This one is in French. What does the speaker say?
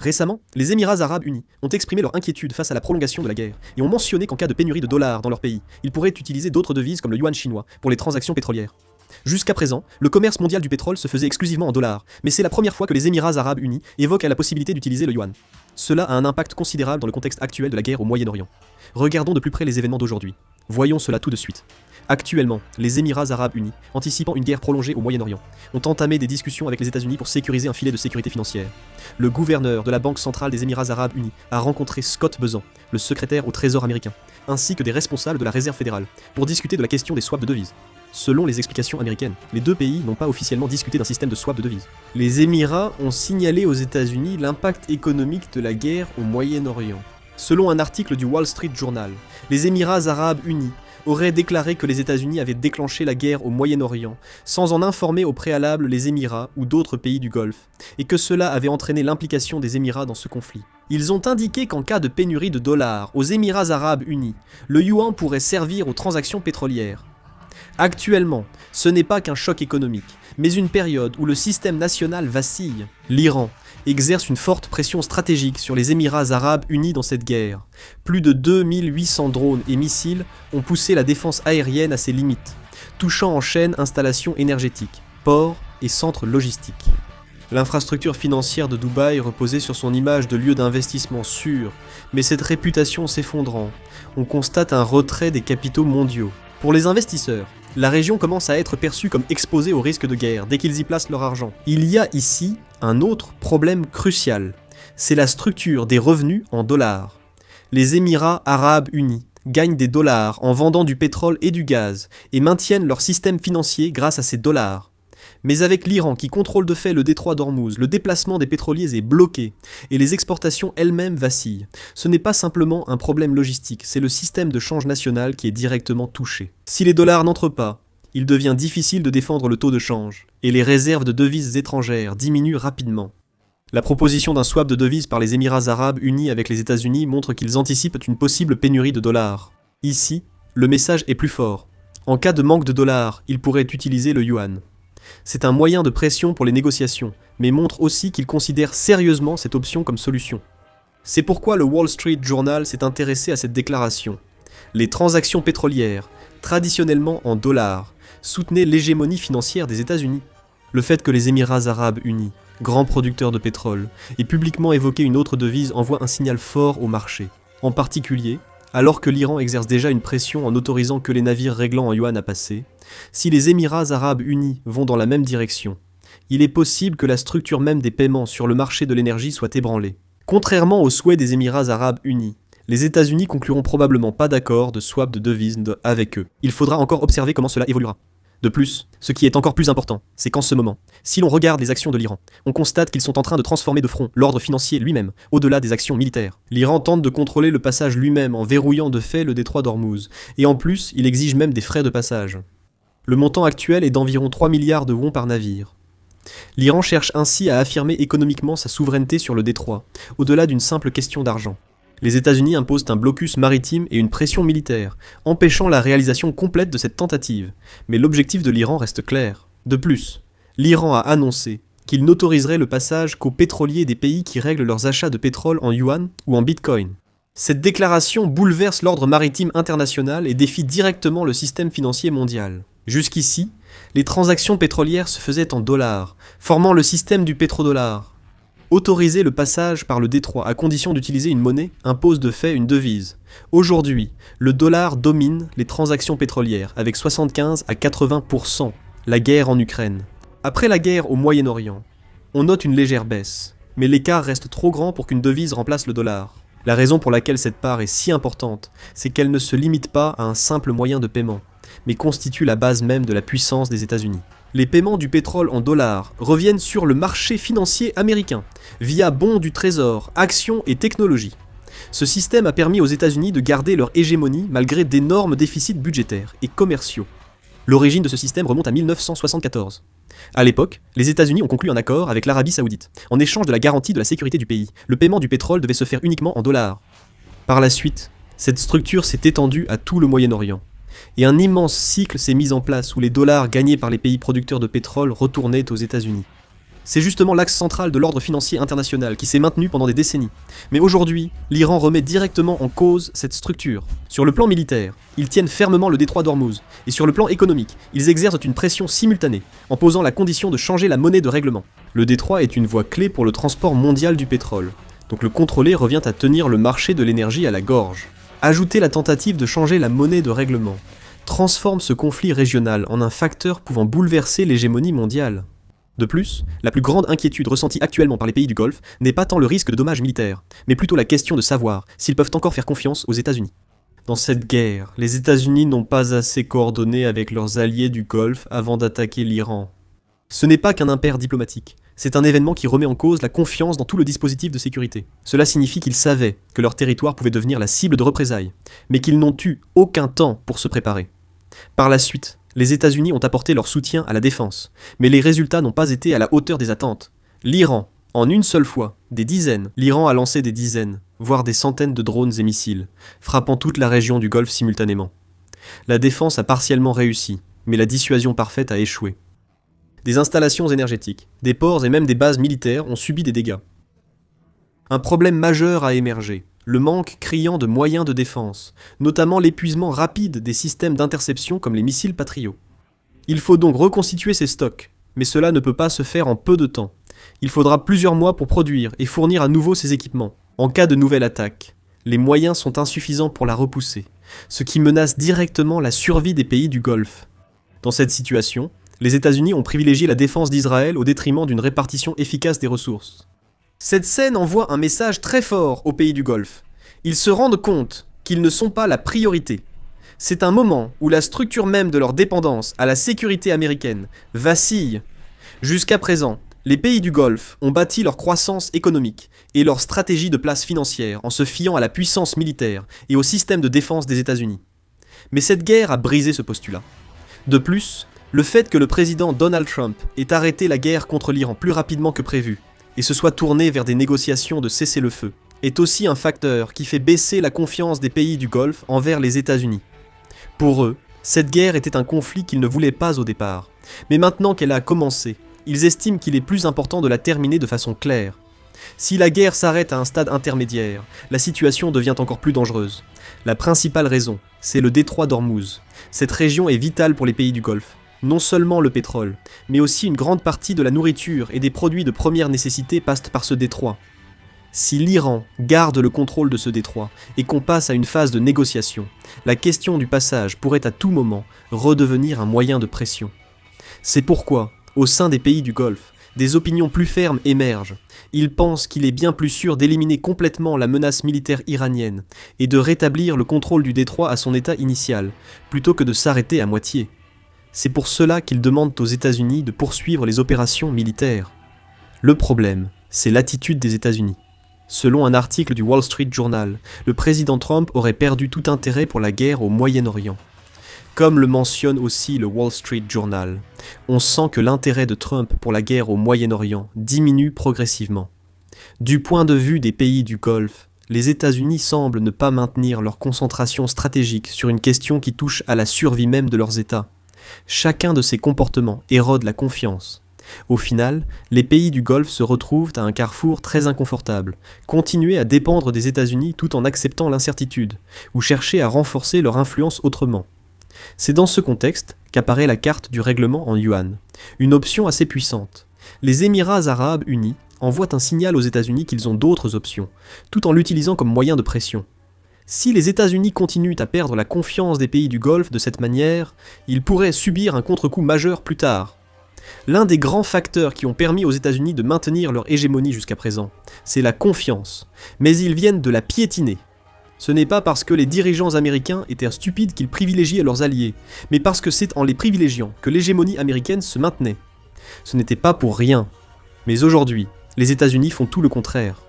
Récemment, les Émirats arabes unis ont exprimé leur inquiétude face à la prolongation de la guerre et ont mentionné qu'en cas de pénurie de dollars dans leur pays, ils pourraient utiliser d'autres devises comme le yuan chinois pour les transactions pétrolières. Jusqu'à présent, le commerce mondial du pétrole se faisait exclusivement en dollars, mais c'est la première fois que les Émirats arabes unis évoquent la possibilité d'utiliser le yuan. Cela a un impact considérable dans le contexte actuel de la guerre au Moyen-Orient. Regardons de plus près les événements d'aujourd'hui. Voyons cela tout de suite. Actuellement, les Émirats arabes unis, anticipant une guerre prolongée au Moyen-Orient, ont entamé des discussions avec les États-Unis pour sécuriser un filet de sécurité financière. Le gouverneur de la Banque centrale des Émirats arabes unis a rencontré Scott Bessent, le secrétaire au Trésor américain, ainsi que des responsables de la Réserve fédérale, pour discuter de la question des swaps de devises. Selon les explications américaines, les deux pays n'ont pas officiellement discuté d'un système de swap de devises. Les Émirats ont signalé aux États-Unis l'impact économique de la guerre au Moyen-Orient. Selon un article du Wall Street Journal, les Émirats arabes unis auraient déclaré que les États-Unis avaient déclenché la guerre au Moyen-Orient sans en informer au préalable les Émirats ou d'autres pays du Golfe, et que cela avait entraîné l'implication des Émirats dans ce conflit. Ils ont indiqué qu'en cas de pénurie de dollars aux Émirats arabes unis, le yuan pourrait servir aux transactions pétrolières. Actuellement, ce n'est pas qu'un choc économique, mais une période où le système national vacille. L'Iran exerce une forte pression stratégique sur les Émirats arabes unis dans cette guerre. Plus de 2800 drones et missiles ont poussé la défense aérienne à ses limites, touchant en chaîne installations énergétiques, ports et centres logistiques. L'infrastructure financière de Dubaï reposait sur son image de lieu d'investissement sûr, mais cette réputation s'effondrant, on constate un retrait des capitaux mondiaux. Pour les investisseurs, la région commence à être perçue comme exposée au risque de guerre dès qu'ils y placent leur argent. Il y a ici un autre problème crucial, c'est la structure des revenus en dollars. Les Émirats arabes unis gagnent des dollars en vendant du pétrole et du gaz et maintiennent leur système financier grâce à ces dollars. Mais avec l'Iran qui contrôle de fait le détroit d'Ormuz, le déplacement des pétroliers est bloqué et les exportations elles-mêmes vacillent. Ce n'est pas simplement un problème logistique, c'est le système de change national qui est directement touché. Si les dollars n'entrent pas, il devient difficile de défendre le taux de change et les réserves de devises étrangères diminuent rapidement. La proposition d'un swap de devises par les Émirats arabes unis avec les États-Unis montre qu'ils anticipent une possible pénurie de dollars. Ici, le message est plus fort. En cas de manque de dollars, ils pourraient utiliser le yuan. C'est un moyen de pression pour les négociations, mais montre aussi qu'ils considèrent sérieusement cette option comme solution. C'est pourquoi le Wall Street Journal s'est intéressé à cette déclaration. Les transactions pétrolières, traditionnellement en dollars, soutenaient l'hégémonie financière des États-Unis. Le fait que les Émirats arabes unis, grands producteurs de pétrole, aient publiquement évoqué une autre devise envoie un signal fort au marché. En particulier, alors que l'Iran exerce déjà une pression en autorisant que les navires réglant en yuan à passer, si les Émirats arabes unis vont dans la même direction, il est possible que la structure même des paiements sur le marché de l'énergie soit ébranlée. Contrairement aux souhaits des Émirats arabes unis, les États-Unis concluront probablement pas d'accord de swap de devises avec eux. Il faudra encore observer comment cela évoluera. De plus, ce qui est encore plus important, c'est qu'en ce moment, si l'on regarde les actions de l'Iran, on constate qu'ils sont en train de transformer de front l'ordre financier lui-même, au-delà des actions militaires. L'Iran tente de contrôler le passage lui-même en verrouillant de fait le détroit d'Ormuz, et en plus, il exige même des frais de passage. Le montant actuel est d'environ 3 milliards de wons par navire. L'Iran cherche ainsi à affirmer économiquement sa souveraineté sur le détroit, au-delà d'une simple question d'argent. Les États-Unis imposent un blocus maritime et une pression militaire, empêchant la réalisation complète de cette tentative. Mais l'objectif de l'Iran reste clair. De plus, l'Iran a annoncé qu'il n'autoriserait le passage qu'aux pétroliers des pays qui règlent leurs achats de pétrole en yuan ou en bitcoin. Cette déclaration bouleverse l'ordre maritime international et défie directement le système financier mondial. Jusqu'ici, les transactions pétrolières se faisaient en dollars, formant le système du pétrodollar. Autoriser le passage par le détroit à condition d'utiliser une monnaie impose de fait une devise. Aujourd'hui, le dollar domine les transactions pétrolières avec 75 à 80%. La guerre en Ukraine. Après la guerre au Moyen-Orient, on note une légère baisse, mais l'écart reste trop grand pour qu'une devise remplace le dollar. La raison pour laquelle cette part est si importante, c'est qu'elle ne se limite pas à un simple moyen de paiement, mais constitue la base même de la puissance des États-Unis. Les paiements du pétrole en dollars reviennent sur le marché financier américain, via bons du trésor, actions et technologies. Ce système a permis aux États-Unis de garder leur hégémonie malgré d'énormes déficits budgétaires et commerciaux. L'origine de ce système remonte à 1974. À l'époque, les États-Unis ont conclu un accord avec l'Arabie Saoudite. En échange de la garantie de la sécurité du pays, le paiement du pétrole devait se faire uniquement en dollars. Par la suite, cette structure s'est étendue à tout le Moyen-Orient. Et un immense cycle s'est mis en place où les dollars gagnés par les pays producteurs de pétrole retournaient aux États-Unis. C'est justement l'axe central de l'ordre financier international qui s'est maintenu pendant des décennies. Mais aujourd'hui, l'Iran remet directement en cause cette structure. Sur le plan militaire, ils tiennent fermement le détroit d'Ormuz, et sur le plan économique, ils exercent une pression simultanée, en posant la condition de changer la monnaie de règlement. Le détroit est une voie clé pour le transport mondial du pétrole, donc le contrôler revient à tenir le marché de l'énergie à la gorge. Ajouter la tentative de changer la monnaie de règlement transforme ce conflit régional en un facteur pouvant bouleverser l'hégémonie mondiale. De plus, la plus grande inquiétude ressentie actuellement par les pays du Golfe n'est pas tant le risque de dommages militaires, mais plutôt la question de savoir s'ils peuvent encore faire confiance aux États-Unis. Dans cette guerre, les États-Unis n'ont pas assez coordonné avec leurs alliés du Golfe avant d'attaquer l'Iran. Ce n'est pas qu'un impair diplomatique, c'est un événement qui remet en cause la confiance dans tout le dispositif de sécurité. Cela signifie qu'ils savaient que leur territoire pouvait devenir la cible de représailles, mais qu'ils n'ont eu aucun temps pour se préparer. Par la suite, les États-Unis ont apporté leur soutien à la défense, mais les résultats n'ont pas été à la hauteur des attentes. L'Iran, en une seule fois, l'Iran a lancé des dizaines, voire des centaines de drones et missiles, frappant toute la région du Golfe simultanément. La défense a partiellement réussi, mais la dissuasion parfaite a échoué. Des installations énergétiques, des ports et même des bases militaires ont subi des dégâts. Un problème majeur a émergé, le manque criant de moyens de défense, notamment l'épuisement rapide des systèmes d'interception comme les missiles Patriot. Il faut donc reconstituer ces stocks, mais cela ne peut pas se faire en peu de temps. Il faudra plusieurs mois pour produire et fournir à nouveau ces équipements. En cas de nouvelle attaque, les moyens sont insuffisants pour la repousser, ce qui menace directement la survie des pays du Golfe. Dans cette situation, les États-Unis ont privilégié la défense d'Israël au détriment d'une répartition efficace des ressources. Cette scène envoie un message très fort aux pays du Golfe. Ils se rendent compte qu'ils ne sont pas la priorité. C'est un moment où la structure même de leur dépendance à la sécurité américaine vacille. Jusqu'à présent, les pays du Golfe ont bâti leur croissance économique et leur stratégie de place financière en se fiant à la puissance militaire et au système de défense des États-Unis. Mais cette guerre a brisé ce postulat. De plus, le fait que le président Donald Trump ait arrêté la guerre contre l'Iran plus rapidement que prévu et se soit tourné vers des négociations de cessez-le-feu est aussi un facteur qui fait baisser la confiance des pays du Golfe envers les États-Unis. Pour eux, cette guerre était un conflit qu'ils ne voulaient pas au départ, mais maintenant qu'elle a commencé, ils estiment qu'il est plus important de la terminer de façon claire. Si la guerre s'arrête à un stade intermédiaire, la situation devient encore plus dangereuse. La principale raison, c'est le détroit d'Ormuz. Cette région est vitale pour les pays du Golfe. Non seulement le pétrole, mais aussi une grande partie de la nourriture et des produits de première nécessité passent par ce détroit. Si l'Iran garde le contrôle de ce détroit et qu'on passe à une phase de négociation, la question du passage pourrait à tout moment redevenir un moyen de pression. C'est pourquoi, au sein des pays du Golfe, des opinions plus fermes émergent. Ils pensent qu'il est bien plus sûr d'éliminer complètement la menace militaire iranienne et de rétablir le contrôle du détroit à son état initial, plutôt que de s'arrêter à moitié. C'est pour cela qu'ils demandent aux États-Unis de poursuivre les opérations militaires. Le problème, c'est l'attitude des États-Unis. Selon un article du Wall Street Journal, le président Trump aurait perdu tout intérêt pour la guerre au Moyen-Orient. Comme le mentionne aussi le Wall Street Journal, on sent que l'intérêt de Trump pour la guerre au Moyen-Orient diminue progressivement. Du point de vue des pays du Golfe, les États-Unis semblent ne pas maintenir leur concentration stratégique sur une question qui touche à la survie même de leurs États. Chacun de ces comportements érode la confiance. Au final, les pays du Golfe se retrouvent à un carrefour très inconfortable, continuer à dépendre des États-Unis tout en acceptant l'incertitude, ou chercher à renforcer leur influence autrement. C'est dans ce contexte qu'apparaît la carte du règlement en yuan, une option assez puissante. Les Émirats arabes unis envoient un signal aux États-Unis qu'ils ont d'autres options, tout en l'utilisant comme moyen de pression. Si les États-Unis continuent à perdre la confiance des pays du Golfe de cette manière, ils pourraient subir un contre-coup majeur plus tard. L'un des grands facteurs qui ont permis aux États-Unis de maintenir leur hégémonie jusqu'à présent, c'est la confiance, mais ils viennent de la piétiner. Ce n'est pas parce que les dirigeants américains étaient stupides qu'ils privilégiaient leurs alliés, mais parce que c'est en les privilégiant que l'hégémonie américaine se maintenait. Ce n'était pas pour rien. Mais aujourd'hui, les États-Unis font tout le contraire.